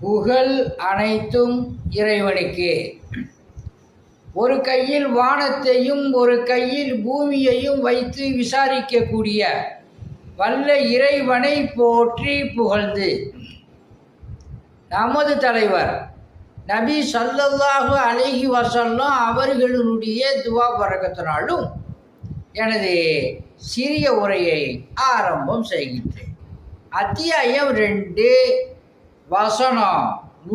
புகழ் அனைத்தும் இறைவனுக்கே. ஒரு கையில் வானத்தையும் ஒரு கையில் பூமியையும் வைத்து விசாரிக்கக்கூடிய வல்ல இறைவனை போற்றி புகழ்ந்து நமது தலைவர் நபி ஸல்லல்லாஹு அலைஹி வஸல்லம் அவர்களுடைய துவா பரக்கத்தினாலும் எனது சிறிய உரையை ஆரம்பம் செய்கின்றேன். அத்தியாயம் 2 வசனம்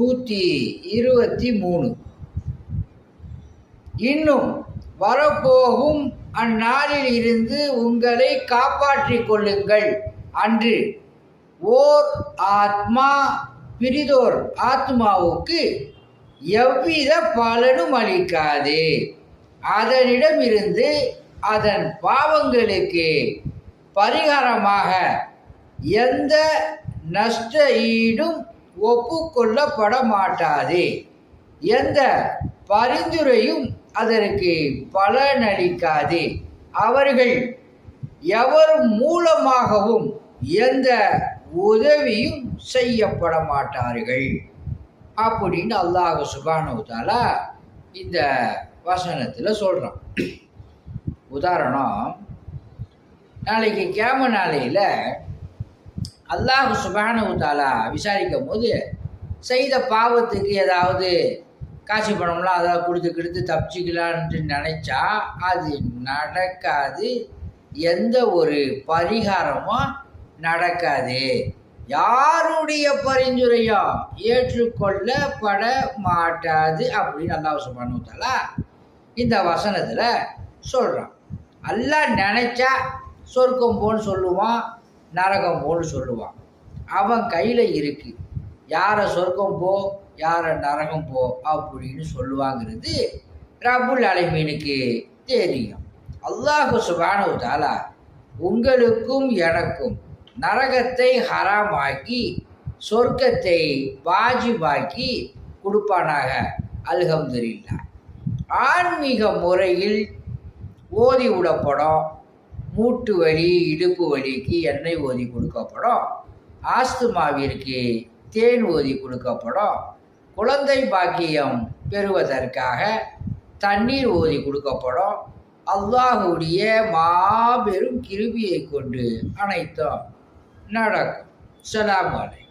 123. இன்னும் வரப்போகும் அந்நாளில் இருந்து உங்களை காப்பாற்றிக் கொள்ளுங்கள். அன்று ஓர் ஆத்மா பிரிதோர் ஆத்மாவுக்கு எவ்வித பலனும் அளிக்காது. அதனிடமிருந்து அதன் பாவங்களுக்கு பரிகாரமாக எந்த நஷ்ட ஈடும் ஒப்புக்கொள்ளப்பட மாட்டாது. எந்த பரிந்துரையும் அதற்கு பலனளிக்காது. அவர்கள் எவர் மூலமாகவும் எந்த உதவியும் செய்யப்பட மாட்டார்கள் அப்படின்னு அல்லாஹ் சுப்ஹானஹு வ தஆலா இந்த வசனத்தில் சொல்கிறான். உதாரணம், நாளைக்கு கியாம நாளையில் அல்லாஹ் சுப்ஹானஹு வ தஆலா விசாரிக்கும் போது செய்த பாவத்துக்கு ஏதாவது காசு பணம்லாம் அதாவது கொடுத்து தப்பிச்சிக்கலான்ட்டு நினச்சா அது நடக்காது. எந்த ஒரு பரிகாரமும் நடக்காது. யாருடைய பரிந்துரையும் ஏற்றுக்கொள்ளப்பட மாட்டாது அப்படின்னு அல்லாஹ் சுப்ஹானஹு வ தஆலா இந்த வசனத்தில் சொல்கிறான். அல்லாஹ் நினச்சா சொர்க்கம் போன்னு சொல்லுவான், நரகம் போன்னு சொல்லுவான். அவன் கையில் இருக்கு. யாரை சொர்க்கம் போ யாரை நரகம் போ அப்படின்னு சொல்லுவாங்கிறது ரப்புல் ஆலமீனுக்கு தெரியும். அல்லாஹ் சுப்ஹானஹு வ தஆலா உங்களுக்கும் எனக்கும் நரகத்தை ஹராமாக்கி சொர்க்கத்தை வாஜிபாக்கி கொடுப்பானாக. அல்ஹம்துலில்லாஹ். ஆன்மீக முறையில் ஓதி விடப்படும். மூட்டு வலி இடுப்பு வலிக்கு எண்ணெய் ஓதி கொடுக்கப்படும். ஆஸ்துமாவிற்கு தேன் ஓதி கொடுக்கப்படும். குழந்தை பாக்கியம் பெறுவதற்காக தண்ணீர் ஓதி கொடுக்கப்படும். அல்லாஹுடைய மாபெரும் கிருபையை கொண்டு அனைத்தும் நடக்கும். ஸலாம் அலைக்கும்.